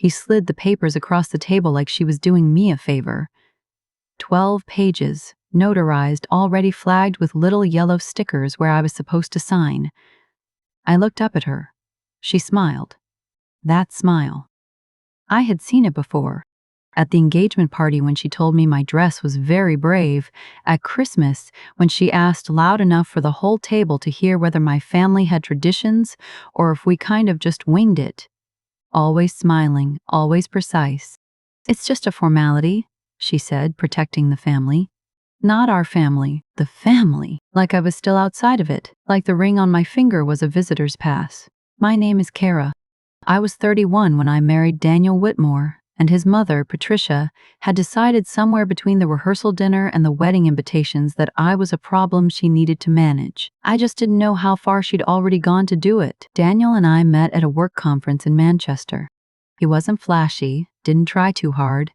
He slid the papers across the table like she was doing me a favor. 12 pages, notarized, already flagged with little yellow stickers where I was supposed to sign. I looked up at her. She smiled. That smile. I had seen it before. At the engagement party when she told me my dress was very brave, at Christmas when she asked loud enough for the whole table to hear whether my family had traditions or if we kind of just winged it. Always smiling, always precise. "It's just a formality," she said, protecting the family. Not our family, the family. Like I was still outside of it, like the ring on my finger was a visitor's pass. "My name is Kara. I was 31 when I married Daniel Whitmore, and his mother, Patricia, had decided somewhere between the rehearsal dinner and the wedding invitations that I was a problem she needed to manage. I just didn't know how far she'd already gone to do it." Daniel and I met at a work conference in Manchester. He wasn't flashy, didn't try too hard.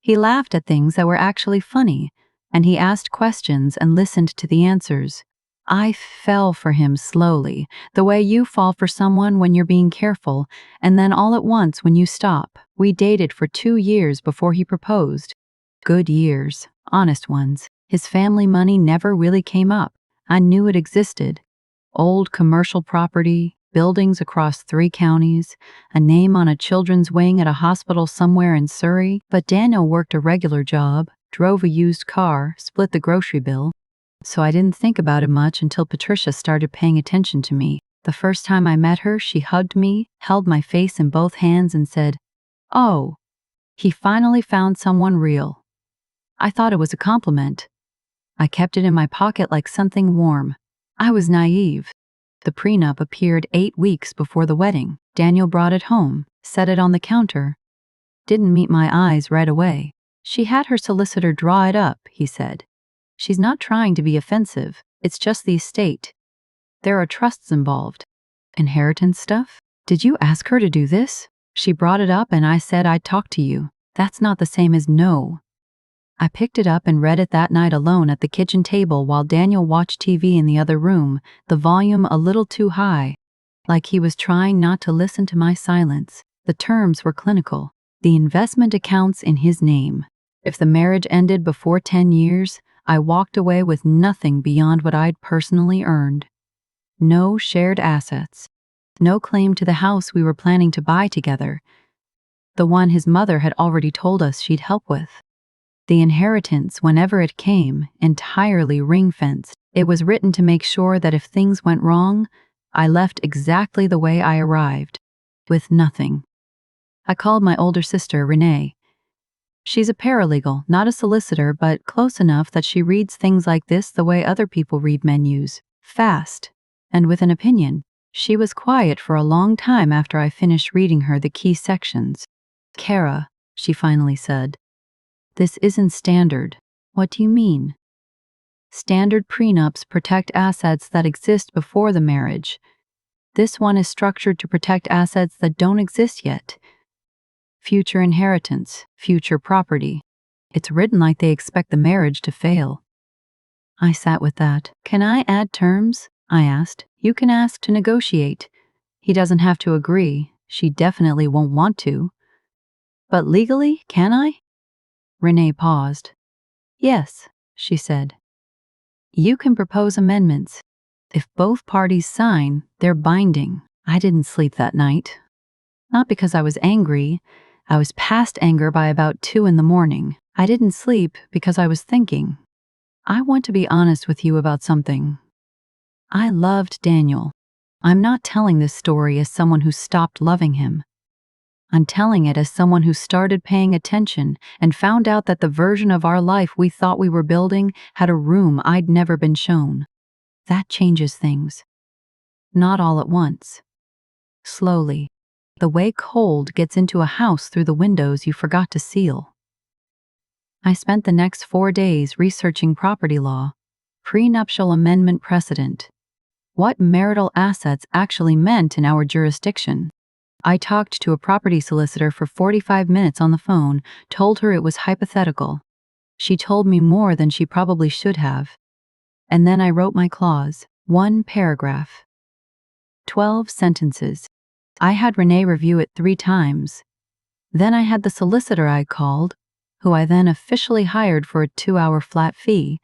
He laughed at things that were actually funny, and he asked questions and listened to the answers. I fell for him slowly, the way you fall for someone when you're being careful, and then all at once when you stop. We dated for 2 years before he proposed. Good years, honest ones. His family money never really came up. I knew it existed. Old commercial property, buildings across 3 counties, a name on a children's wing at a hospital somewhere in Surrey. But Daniel worked a regular job, drove a used car, split the grocery bill. So I didn't think about it much until Patricia started paying attention to me. The first time I met her, she hugged me, held my face in both hands and said, "Oh, he finally found someone real." I thought it was a compliment. I kept it in my pocket like something warm. I was naive. The prenup appeared 8 weeks before the wedding. Daniel brought it home, set it on the counter. Didn't meet my eyes right away. "She had her solicitor draw it up," he said. "She's not trying to be offensive. It's just the estate. There are trusts involved." "Inheritance stuff? Did you ask her to do this?" "She brought it up and I said I'd talk to you." "That's not the same as no." I picked it up and read it that night alone at the kitchen table while Daniel watched TV in the other room, the volume a little too high, like he was trying not to listen to my silence. The terms were clinical. The investment accounts in his name. If the marriage ended before 10 years, I walked away with nothing beyond what I'd personally earned. No shared assets. No claim to the house we were planning to buy together. The one his mother had already told us she'd help with. The inheritance, whenever it came, entirely ring-fenced. It was written to make sure that if things went wrong, I left exactly the way I arrived, with nothing. I called my older sister, Renee. She's a paralegal, not a solicitor, but close enough that she reads things like this the way other people read menus, fast, and with an opinion. She was quiet for a long time after I finished reading her the key sections. "Kara," she finally said, "this isn't standard." "What do you mean?" "Standard prenups protect assets that exist before the marriage. This one is structured to protect assets that don't exist yet. Future inheritance, future property. It's written like they expect the marriage to fail." I sat with that. "Can I add terms?" I asked. "You can ask to negotiate. He doesn't have to agree. She definitely won't want to." "But legally, can I?" Renee paused. "Yes," she said. "You can propose amendments. If both parties sign, they're binding." I didn't sleep that night. Not because I was angry. I was past anger by about 2 in the morning. I didn't sleep because I was thinking. I want to be honest with you about something. I loved Daniel. I'm not telling this story as someone who stopped loving him. I'm telling it as someone who started paying attention and found out that the version of our life we thought we were building had a room I'd never been shown. That changes things. Not all at once. Slowly. The way cold gets into a house through the windows you forgot to seal. I spent the next 4 days researching property law, prenuptial amendment precedent, what marital assets actually meant in our jurisdiction. I talked to a property solicitor for 45 minutes on the phone, told her it was hypothetical. She told me more than she probably should have. And then I wrote my clause, 1 paragraph. 12 sentences. I had Renee review it 3 times. Then I had the solicitor I called, who I then officially hired for a 2-hour flat fee,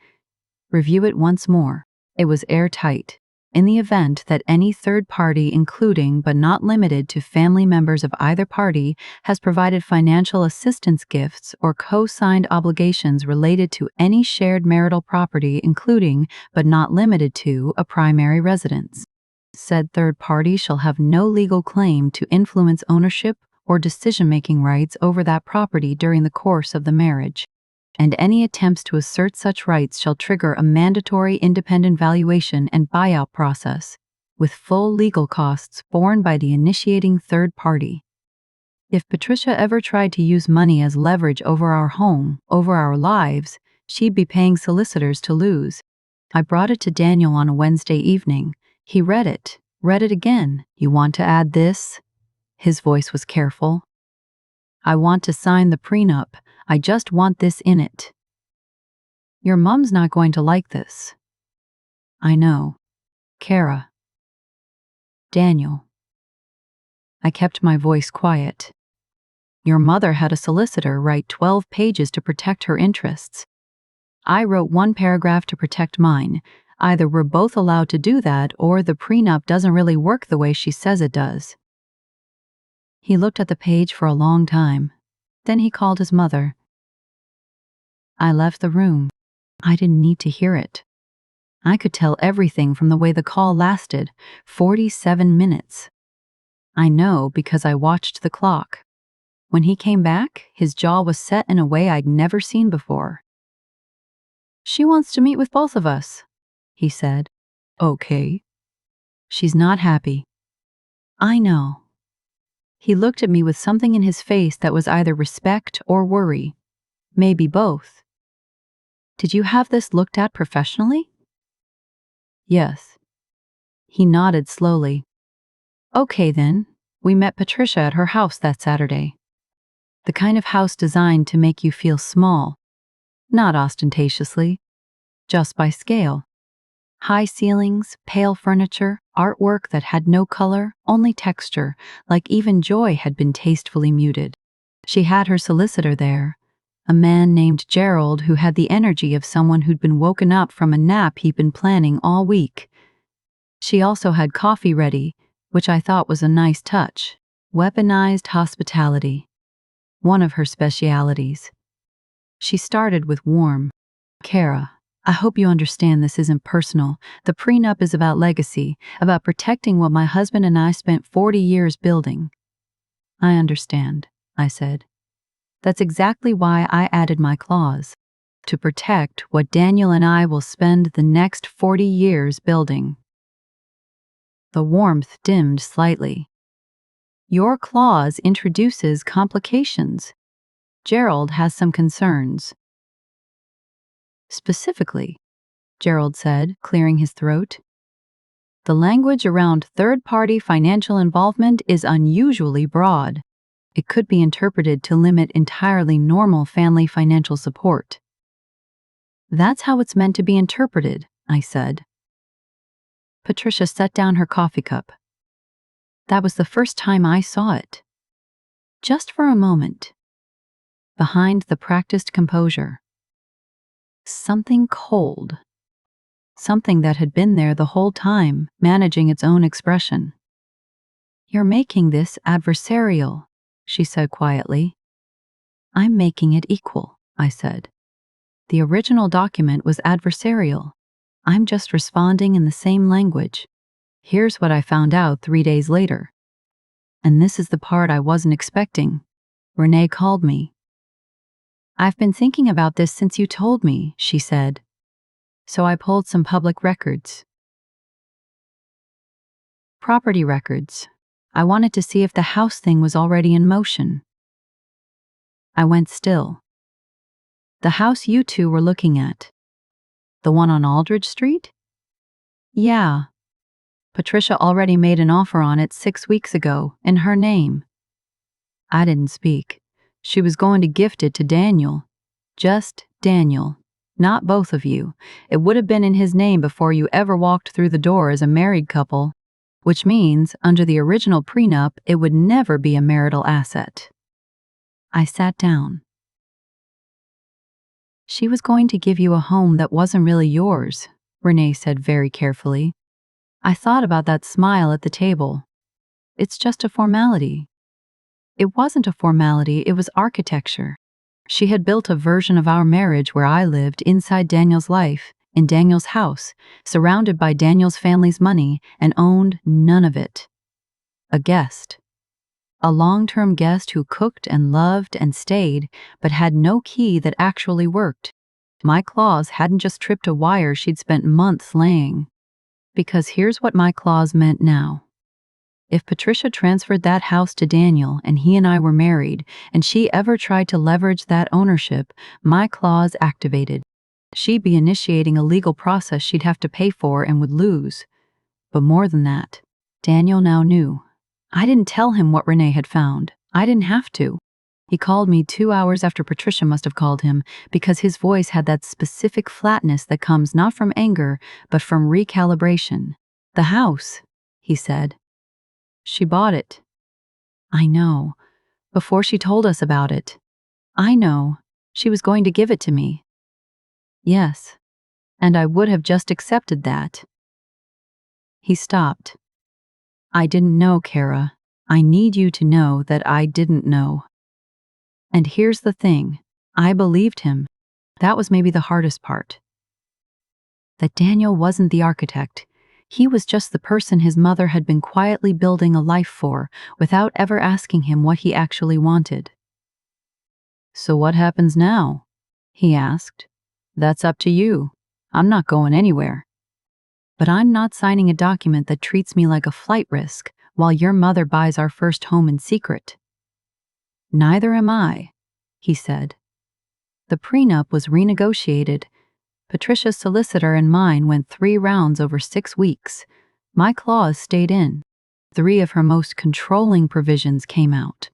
review it once more. It was airtight. In the event that any third party, including but not limited to family members of either party, has provided financial assistance gifts or co-signed obligations related to any shared marital property, including but not limited to a primary residence, said third party shall have no legal claim to influence ownership or decision-making rights over that property during the course of the marriage, and any attempts to assert such rights shall trigger a mandatory independent valuation and buyout process, with full legal costs borne by the initiating third party. If Patricia ever tried to use money as leverage over our home, over our lives, she'd be paying solicitors to lose. I brought it to Daniel on a Wednesday evening. He read it again. You want to add this? His voice was careful. I want to sign the prenup. I just want this in it. Your mom's not going to like this. I know. Kara. Daniel. I kept my voice quiet. Your mother had a solicitor write 12 pages to protect her interests. I wrote 1 paragraph to protect mine. Either we're both allowed to do that or the prenup doesn't really work the way she says it does. He looked at the page for a long time. Then he called his mother. I left the room. I didn't need to hear it. I could tell everything from the way the call lasted, 47 minutes. I know because I watched the clock. When he came back, his jaw was set in a way I'd never seen before. She wants to meet with both of us, he said. Okay. She's not happy. I know. He looked at me with something in his face that was either respect or worry. Maybe both. Did you have this looked at professionally? Yes. He nodded slowly. Okay then, we met Patricia at her house that Saturday. The kind of house designed to make you feel small, not ostentatiously, just by scale. High ceilings, pale furniture, artwork that had no color, only texture, like even joy had been tastefully muted. She had her solicitor there, a man named Gerald who had the energy of someone who'd been woken up from a nap he'd been planning all week. She also had coffee ready, which I thought was a nice touch. Weaponized hospitality. One of her specialities. She started with warm. Kara, I hope you understand this isn't personal. The prenup is about legacy, about protecting what my husband and I spent 40 years building. I understand, I said. That's exactly why I added my clause. To protect what Daniel and I will spend the next 40 years building. The warmth dimmed slightly. Your clause introduces complications. Gerald has some concerns. Specifically, Gerald said, clearing his throat, the language around third-party financial involvement is unusually broad. It could be interpreted to limit entirely normal family financial support. That's how it's meant to be interpreted, I said. Patricia set down her coffee cup. That was the first time I saw it. Just for a moment. Behind the practiced composure. Something cold. Something that had been there the whole time, managing its own expression. You're making this adversarial, she said quietly. I'm making it equal, I said. The original document was adversarial. I'm just responding in the same language. Here's what I found out 3 days later. And this is the part I wasn't expecting. Renee called me. I've been thinking about this since you told me, she said. So I pulled some public records. Property records. I wanted to see if the house thing was already in motion. I went still. The house you two were looking at. The one on Aldridge Street? Yeah. Patricia already made an offer on it 6 weeks ago, in her name. I didn't speak. She was going to gift it to Daniel. Just Daniel. Not both of you. It would have been in his name before you ever walked through the door as a married couple, which means, under the original prenup, it would never be a marital asset. I sat down. She was going to give you a home that wasn't really yours, Renee said very carefully. I thought about that smile at the table. It's just a formality. It wasn't a formality, it was architecture. She had built a version of our marriage where I lived inside Daniel's life, in Daniel's house, surrounded by Daniel's family's money, and owned none of it. A guest. A long-term guest who cooked and loved and stayed, but had no key that actually worked. My clause hadn't just tripped a wire she'd spent months laying. Because here's what my clause meant now. If Patricia transferred that house to Daniel and he and I were married, and she ever tried to leverage that ownership, my clause activated. She'd be initiating a legal process she'd have to pay for and would lose. But more than that, Daniel now knew. I didn't tell him what Renee had found. I didn't have to. He called me 2 hours after Patricia must have called him, because his voice had that specific flatness that comes not from anger, but from recalibration. The house, he said. She bought it. I know. Before she told us about it. I know. She was going to give it to me. Yes. And I would have just accepted that. He stopped. I didn't know, Kara. I need you to know that I didn't know. And here's the thing. I believed him. That was maybe the hardest part. That Daniel wasn't the architect. He was just the person his mother had been quietly building a life for, without ever asking him what he actually wanted. So what happens now? He asked. That's up to you. I'm not going anywhere. But I'm not signing a document that treats me like a flight risk while your mother buys our first home in secret. Neither am I, he said. The prenup was renegotiated. Patricia's solicitor and mine went 3 rounds over 6 weeks. My clause stayed in. 3 of her most controlling provisions came out.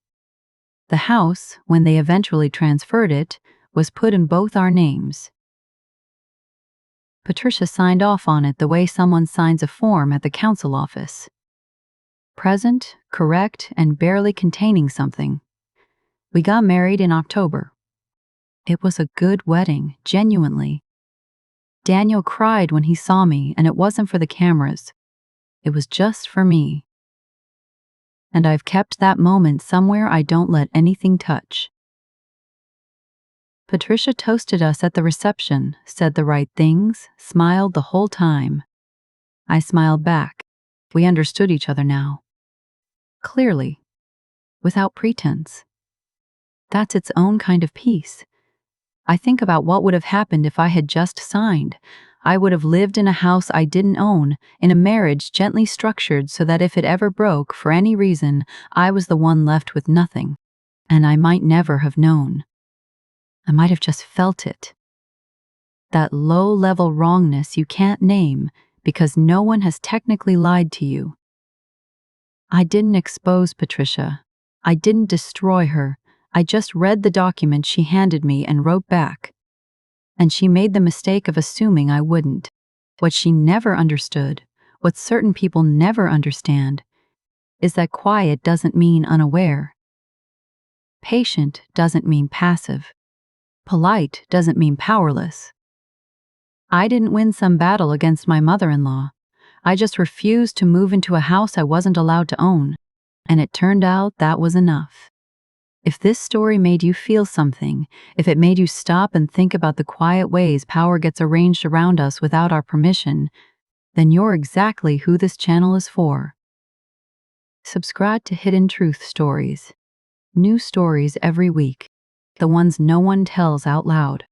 The house, when they eventually transferred it, was put in both our names. Patricia signed off on it the way someone signs a form at the council office. Present, correct, and barely containing something. We got married in October. It was a good wedding, genuinely. Daniel cried when he saw me, and it wasn't for the cameras. It was just for me. And I've kept that moment somewhere I don't let anything touch. Patricia toasted us at the reception, said the right things, smiled the whole time. I smiled back. We understood each other now. Clearly. Without pretense. That's its own kind of peace. I think about what would have happened if I had just signed. I would have lived in a house I didn't own, in a marriage gently structured so that if it ever broke, for any reason, I was the one left with nothing. And I might never have known. I might have just felt it. That low-level wrongness you can't name because no one has technically lied to you. I didn't expose Patricia. I didn't destroy her. I just read the document she handed me and wrote back. And she made the mistake of assuming I wouldn't. What she never understood, what certain people never understand, is that quiet doesn't mean unaware. Patient doesn't mean passive. Polite doesn't mean powerless. I didn't win some battle against my mother-in-law. I just refused to move into a house I wasn't allowed to own. And it turned out that was enough. If this story made you feel something, if it made you stop and think about the quiet ways power gets arranged around us without our permission, then you're exactly who this channel is for. Subscribe to Hidden Truth Stories. New stories every week. The ones no one tells out loud.